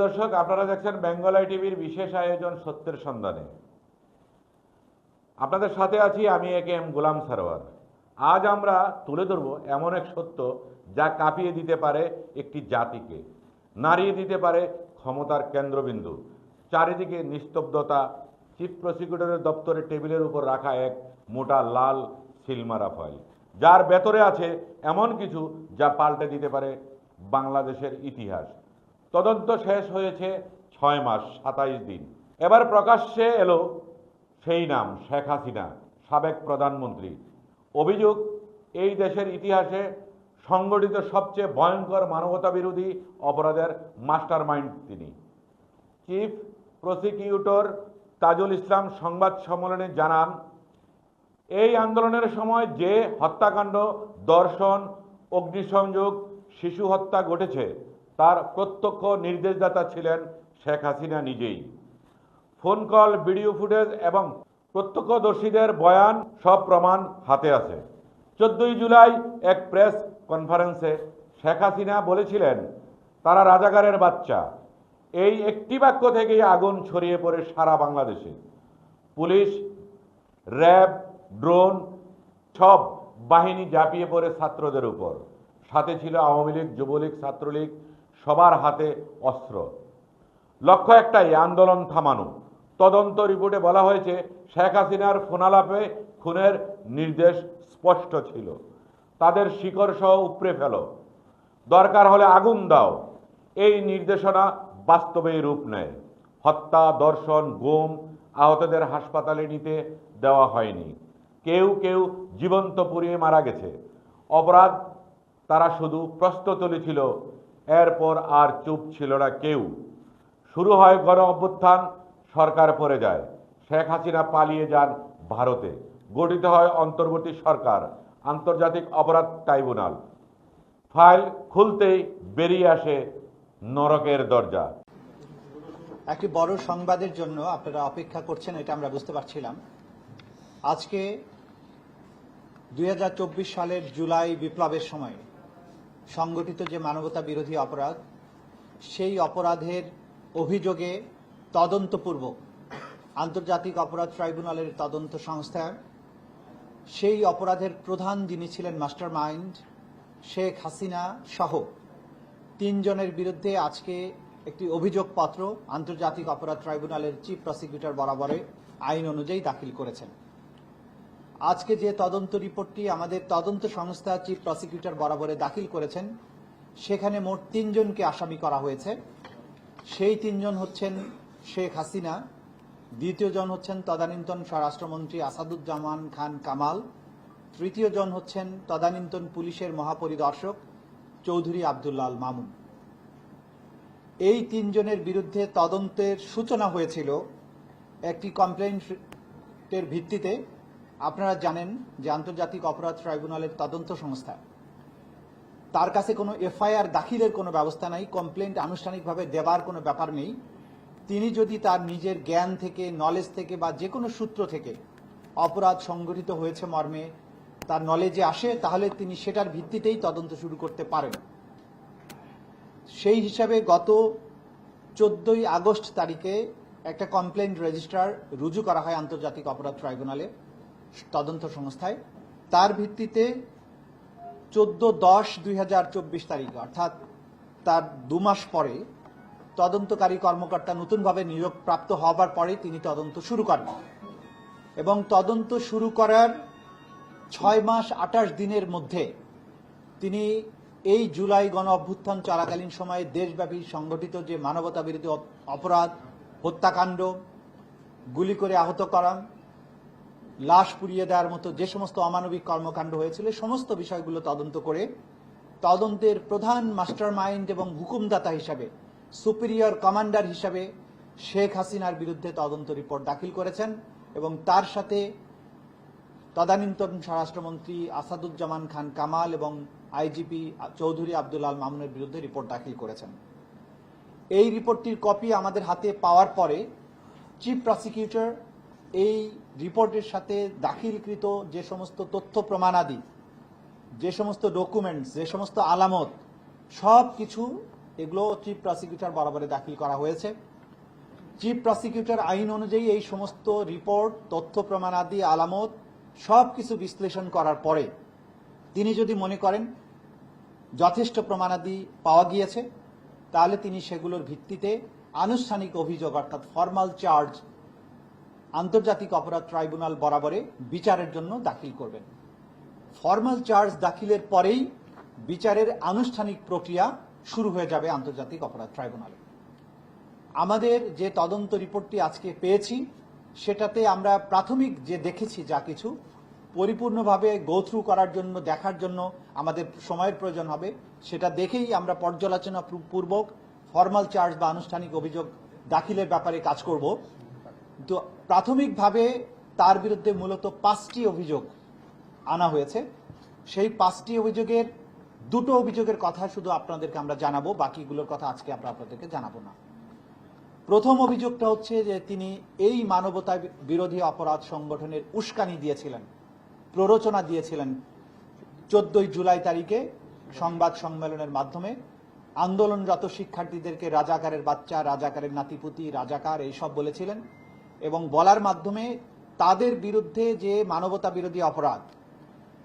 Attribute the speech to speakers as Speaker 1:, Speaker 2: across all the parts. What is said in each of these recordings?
Speaker 1: দর্শক, আপনারা দেখছেন বেঙ্গল টিভির বিশেষ আয়োজন সত্যের সন্ধানে। আপনাদের সাথে আছি আমি একেএম গোলাম সারোয়ার। আজ আমরা তুলে ধরব এমন এক সত্য যা কাঁপিয়ে দিতে পারে একটি জাতিকে, নাড়িয়ে দিতে পারে ক্ষমতার কেন্দ্রবিন্দু। চারিদিকে নিস্তব্ধতা, চিফ প্রসিকিউটরের দপ্তরের টেবিলের উপর রাখা এক মোটা লাল সিলমারা ফাইল, যার ভেতরে আছে এমন কিছু যা পাল্টে দিতে পারে বাংলাদেশের ইতিহাস। তদন্ত শেষ হয়েছে 6 মাস 27 দিন। এবার প্রকাশ্যে এলো সেই নাম, শেখ হাসিনা, সাবেক প্রধানমন্ত্রী। অভিযোগ, এই দেশের ইতিহাসে সংগঠিত সবচেয়ে ভয়ঙ্কর মানবতা বিরোধী অপরাধের মাস্টারমাইন্ড তিনি। চিফ প্রসিকিউটর তাজুল ইসলাম সংবাদ সম্মেলনে জানান, এই আন্দোলনের সময় যে হত্যাকাণ্ড, ধর্ষণ, অগ্নিসংযোগ, শিশু হত্যা ঘটেছে তার প্রত্যক্ষ নির্দেশদাতা ছিলেন শেখ হাসিনা নিজেই। ফোন কল, ভিডিও ফুটেজ এবং প্রত্যক্ষদর্শীদের বয়ান, সব প্রমাণ হাতে আছে। 14 জুলাই এক প্রেস কনফারেন্সে শেখ হাসিনা বলেছিলেন, তারা রাজাকারের বাচ্চা। এই একটি বাক্য থেকেই আগুন ছড়িয়ে পড়ে সারা বাংলাদেশে। পুলিশ, র্যাব, ড্রোন সব বাহিনী ঝাঁপিয়ে পড়ে ছাত্রদের উপর। সাথে ছিল আওয়ামী লীগ, যুবলীগ, ছাত্রলীগ, সবার হাতে অস্ত্র। লক্ষ্য একটাই, আন্দোলন থামানো। তদন্ত রিপোর্টে বলা হয়েছে, শেখ হাসিনার ফোনালাপে খুনের নির্দেশ স্পষ্ট ছিল। তাদের শিকড় সহ উপড়ে ফেলো, দরকার হলে আগুন দাও। এই নির্দেশনা বাস্তবেই রূপ নেয়। হত্যা, ধর্ষণ, গুম, আহতদের হাসপাতালে নিতে দেওয়া হয়নি। কেউ কেউ জীবন্ত পুড়িয়ে মারা গেছে। অপরাধ তারা শুধু প্রশ্ন তুলেছিল, এরপর আর চুপ ছিল না কেউ। শুরু হয় গণ অভ্যুত্থান, সরকার পড়ে যায়, শেখ হাসিনা পালিয়ে যান ভারতে, গঠিত হয় অন্তর্বর্তী সরকার, আন্তর্জাতিক অপরাধ ট্রাইব্যুনাল। ফাইল খুলতেই বেরিয়ে আসে নরকের দরজা।
Speaker 2: একটি বড় সংবাদের জন্য আপনারা অপেক্ষা করছেন, এটা আমরা বুঝতে পারছিলাম। আজকে 2024 সালের জুলাই বিপ্লবের সময় সংগঠিত যে মানবতা বিরোধী অপরাধ, সেই অপরাধের অভিযোগে তদন্তপূর্বক আন্তর্জাতিক অপরাধ ট্রাইব্যুনালের তদন্ত সংস্থা সেই অপরাধের প্রধান যিনি ছিলেন মাস্টার মাইন্ড শেখ হাসিনা সহ 3 জনের বিরুদ্ধে আজকে একটি অভিযোগপত্র আন্তর্জাতিক অপরাধ ট্রাইব্যুনালের চিফ প্রসিকিউটর বরাবরে আইন অনুযায়ী দাখিল করেছেন। আজকে যে তদন্ত রিপোর্টটি আমাদের তদন্ত সংস্থা চিফ প্রসিকিউটর বরাবরে দাখিল করেছেন, সেখানে মোট 3 জনকে আসামি করা হয়েছে। সেই 3 জন হচ্ছেন শেখ হাসিনা, দ্বিতীয় জন হচ্ছেন তদানীন্তন স্বরাষ্ট্রমন্ত্রী আসাদুজ্জামান খান কামাল, তৃতীয় জন হচ্ছেন তদানীন্তন পুলিশের মহাপরিদর্শক চৌধুরী আব্দুল্লাহ মামুন। এই 3 জনের বিরুদ্ধে তদন্তের সূচনা হয়েছিল একটি কমপ্লেন্টের ভিত্তিতে। আপনারা জানেন যে আন্তর্জাতিক অপরাধ ট্রাইব্যুনালের তদন্ত সংস্থা, তার কাছে কোনো এফআইআর দাখিলের কোনো ব্যবস্থা নাই, কমপ্লেন্ট আনুষ্ঠানিকভাবে দেবার কোনো ব্যাপার নেই। তিনি যদি তার নিজের জ্ঞান থেকে, নলেজ থেকে বা যে কোনো সূত্র থেকে অপরাধ সংগঠিত হয়েছে মর্মে তার নলেজে আসে, তাহলে তিনি সেটার ভিত্তিতেই তদন্ত শুরু করতে পারেন। সেই হিসাবে গত 14 আগস্ট তারিখে একটা কমপ্লেন্ট রেজিস্টার রুজু করা হয় আন্তর্জাতিক অপরাধ ট্রাইব্যুনালে তদন্ত সংস্থায়। তার ভিত্তিতে 14/10/2024 তারিখ, অর্থাৎ তার 2 মাস পরে তদন্তকারী কর্মকর্তা নতুনভাবে নিয়োগপ্রাপ্ত হবার পরে তিনি তদন্ত শুরু করেন এবং তদন্ত শুরু করার 6 মাস 28 দিনের মধ্যে তিনি এই জুলাই গণ অভ্যুত্থান চলাকালীন সময়ে দেশব্যাপী সংগঠিত যে মানবতা বিরোধী অপরাধ, হত্যাকাণ্ড, গুলি করে আহত করা, লাশ পুড়িয়ে দেওয়ার মতো যে সমস্ত অমানবিক কর্মকাণ্ড হয়েছিল সমস্ত বিষয়গুলো তদন্ত করে তদন্তের প্রধান মাস্টার মাইন্ড এবং হুকুমদাতা হিসাবে, সুপিরিয়র কমান্ডার হিসাবে শেখ হাসিনার বিরুদ্ধে তদন্ত রিপোর্ট দাখিল করেছেন এবং তার সাথে তদানীন্তন স্বরাষ্ট্রমন্ত্রী আসাদুজ্জামান খান কামাল এবং আইজিপি চৌধুরী আব্দুল্লাহ মামুনের বিরুদ্ধে রিপোর্ট দাখিল করেছেন। এই রিপোর্টটির কপি আমাদের হাতে পাওয়ার পরে চিফ প্রসিকিউটর এই রিপোর্টের সাথে দাখিলকৃত যে সমস্ত তথ্য প্রমাণাদি, যে সমস্ত ডকুমেন্টস, যে সমস্ত আলামত, সব কিছু এগুলো চিফ প্রসিকিউটর বরাবরে দাখিল করা হয়েছে। চিফ প্রসিকিউটর আইন অনুযায়ী এই সমস্ত রিপোর্ট, তথ্য প্রমাণাদি, আলামত সবকিছু বিশ্লেষণ করার পরে তিনি যদি মনে করেন যথেষ্ট প্রমাণাদি পাওয়া গিয়েছে, তাহলে তিনি সেগুলোর ভিত্তিতে আনুষ্ঠানিক অভিযোগ অর্থাৎ ফর্মাল চার্জ আন্তর্জাতিক অপরাধ ট্রাইব্যুনাল বরাবরে বিচারের জন্য দাখিল করবেন। ফর্মাল চার্জ দাখিলের পরেই বিচারের আনুষ্ঠানিক প্রক্রিয়া শুরু হয়ে যাবে আন্তর্জাতিক অপরাধ ট্রাইব্যুনালে। আমাদের যে তদন্ত রিপোর্টটি আজকে পেয়েছি সেটাতে আমরা প্রাথমিক যে দেখেছি যা কিছু পরিপূর্ণভাবে গো থ্রু করার জন্য, দেখার জন্য আমাদের সময়ের প্রয়োজন হবে। সেটা দেখেই আমরা পর্যালোচনা পূর্বক ফর্মাল চার্জ বা আনুষ্ঠানিক অভিযোগ দাখিলের ব্যাপারে কাজ করব। তো প্রাথমিকভাবে তার বিরুদ্ধে মূলত 5টি অভিযোগ আনা হয়েছে। সেই 5টি অভিযোগের 2টো অভিযোগের কথা শুধু আপনাদেরকে আমরা জানাবো, বাকিগুলোর কথা আজকে আমরা আপনাদেরকে জানাবো না। প্রথম অভিযোগটা হচ্ছে যে তিনি এই মানবতা বিরোধী অপরাধ সংগঠনের উস্কানি দিয়েছিলেন, প্ররোচনা দিয়েছিলেন 14 জুলাই তারিখে সংবাদ সম্মেলনের মাধ্যমে আন্দোলনরত শিক্ষার্থীদেরকে রাজাকারের বাচ্চা, রাজাকারের নাতিপুতি, রাজাকার এইসব বলেছিলেন এবং বলার মাধ্যমে তাদের বিরুদ্ধে যে মানবতা বিরোধী অপরাধ,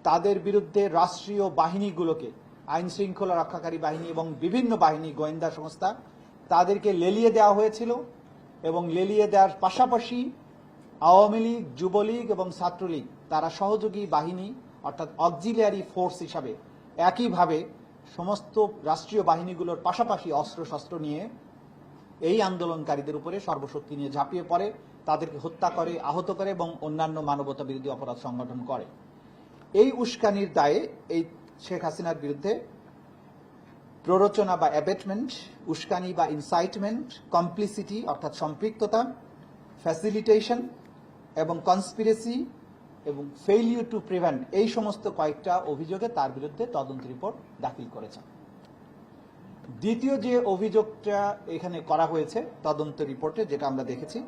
Speaker 2: তাদের বিরুদ্ধে রাষ্ট্রীয় বাহিনীগুলোকে, আইন শৃঙ্খলা রক্ষাকারী বাহিনী এবং বিভিন্ন বাহিনী, গোয়েন্দা সংস্থা, তাদেরকে লেলিয়ে দেওয়া হয়েছিল এবং লেলিয়ে দেওয়ার পাশাপাশি আওয়ামী লীগ, যুবলীগ এবং ছাত্রলীগ তারা সহযোগী বাহিনী অর্থাৎ অক্সিলিয়ারি ফোর্স হিসাবে একইভাবে সমস্ত রাষ্ট্রীয় বাহিনীগুলোর পাশাপাশি অস্ত্রশস্ত্র নিয়ে এই আন্দোলনকারীদের উপরে সর্বশক্তি নিয়ে ঝাঁপিয়ে পড়ে, তাদেরকে হত্যা করে, আহত করে এবং অন্যান্য মানবতা বিরোধী অপরাধ সংগঠন করে। এই উস্কানির দায়ে এই শেখ হাসিনার বিরুদ্ধে প্ররোচনা বা অ্যাবেটমেন্ট, উস্কানি বা ইনসাইটমেন্ট, কমপ্লিসিটি অর্থাৎ সম্পৃক্ততা, ফ্যাসিলিটেশন এবং কনস্পিরেসি এবং ফেইলিউর টু প্রিভেন্ট এই সমস্ত কয়েকটা অভিযোগে তার বিরুদ্ধে তদন্ত রিপোর্ট দাখিল করেছেন। দ্বিতীয় যে অভিযোগটা এখানে করা হয়েছে তদন্ত রিপোর্টে, যেটা আমরা দেখেছি,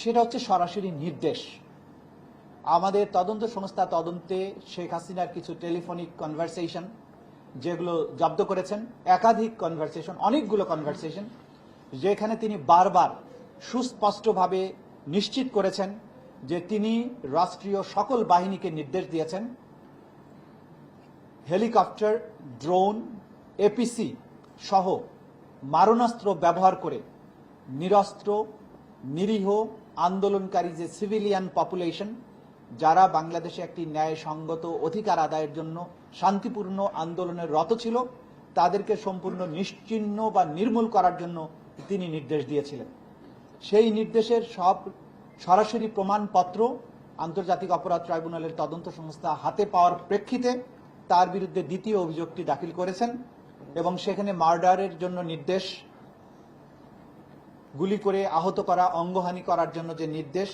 Speaker 2: সেটা হচ্ছে সরাসরি নির্দেশ। আমাদের তদন্ত সংস্থা তদন্তে শেখ হাসিনার কিছু টেলিফোনিক কনভারসেশন যেগুলো জব্দ করেছেন, একাধিক কনভারসেশন, অনেকগুলো কনভারসেশন, যেখানে তিনি বারবার সুস্পষ্টভাবে নিশ্চিত করেছেন যে তিনি রাষ্ট্রীয় সকল বাহিনীকে নির্দেশ দিয়েছেন হেলিকপ্টার, ড্রোন, এপিসি সহ মারণাস্ত্র ব্যবহার করে নিরস্ত্র, নিরীহ আন্দোলনকারী যে সিভিলিয়ান পপুলেশন, যারা বাংলাদেশে একটি ন্যায়সঙ্গত অধিকার আদায়ের জন্য শান্তিপূর্ণ আন্দোলনের রত ছিল, তাদেরকে সম্পূর্ণ নিশ্চিহ্ন বা নির্মূল করার জন্য তিনি নির্দেশ দিয়েছিলেন। সেই নির্দেশের সব সরাসরি প্রমাণপত্র আন্তর্জাতিক অপরাধ ট্রাইব্যুনালের তদন্ত সংস্থা হাতে পাওয়ার প্রেক্ষিতে তার বিরুদ্ধে দ্বিতীয় অভিযোগটি দাখিল করেছেন এবং সেখানে মার্ডারের জন্য নির্দেশ, গুলি করে আহত করা, অঙ্গহানি করার জন্য যে নির্দেশ,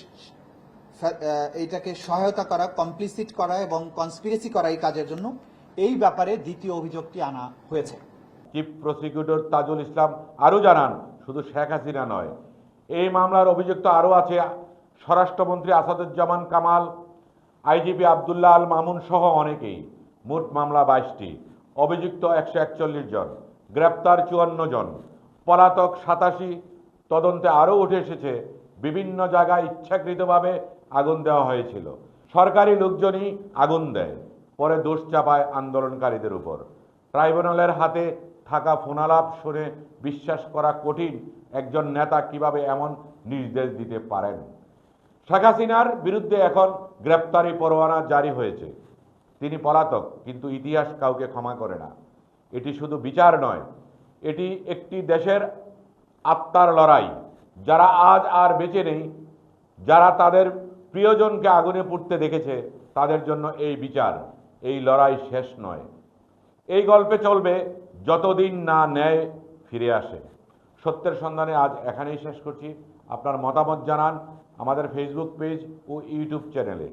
Speaker 2: এইটাকে সহায়তা করা, কমপ্লিসিট করা এবং কনস্পিরেসি করা এই কাজের জন্য, এই ব্যাপারে দ্বিতীয় অভিযোগটি আনা হয়েছে।
Speaker 1: চিফ প্রসিকিউটর তাজুল ইসলাম আরও জানান, শুধু শেখ হাসিনা নয়, এই মামলার অভিযুক্ত আরও আছে স্বরাষ্ট্রমন্ত্রী আসাদুজ্জামান কামাল, আইজিপি আবদুল্লাহ আল মামুন সহ অনেকেই। মোট মামলা 22টি, অভিযুক্ত 141 জন, গ্রেপ্তার 54 জন, পলাতক 87। তদন্তে আরও উঠে এসেছে বিভিন্ন জায়গায় ইচ্ছাকৃতভাবে আগুন দেওয়া হয়েছিল, সরকারি লোকজনই আগুন দেয়, পরে দোষ চাপায় আন্দোলনকারীদের উপর। ট্রাইব্যুনালের হাতে থাকা ফোনালাপ শুনে বিশ্বাস করা কঠিন একজন নেতা কিভাবে এমন নির্দেশ দিতে পারেন। শেখ হাসিনার বিরুদ্ধে এখন গ্রেপ্তারি পরোয়ানা জারি হয়েছে। তিনি পলাতক, কিন্তু ইতিহাস কাউকে ক্ষমা করে না। এটি শুধু বিচার নয়, এটি একটি দেশের আত্মার লড়াই। যারা আজ আর বেঁচে নেই, যারা তাদের প্রিয়জনকে আগুনে পুড়তে দেখেছে, তাদের জন্য এই বিচার, এই লড়াই শেষ নয়। এই গল্পে চলবে যতদিন না ন্যায় ফিরে আসে। সত্যের সন্ধানে আজ এখানেই শেষ করছি। আপনার মতামত জানান আমাদের ফেসবুক পেজ ও ইউটিউব চ্যানেলে।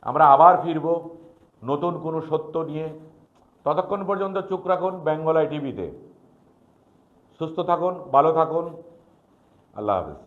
Speaker 1: আমরা আবার ফিরব নতুন কোনো সত্য নিয়ে। ততক্ষণ পর্যন্ত চোখ রাখুন বেঙ্গল আই টিভিতে। সুস্থ থাকুন, ভালো থাকুন। আল্লাহ হাফেজ।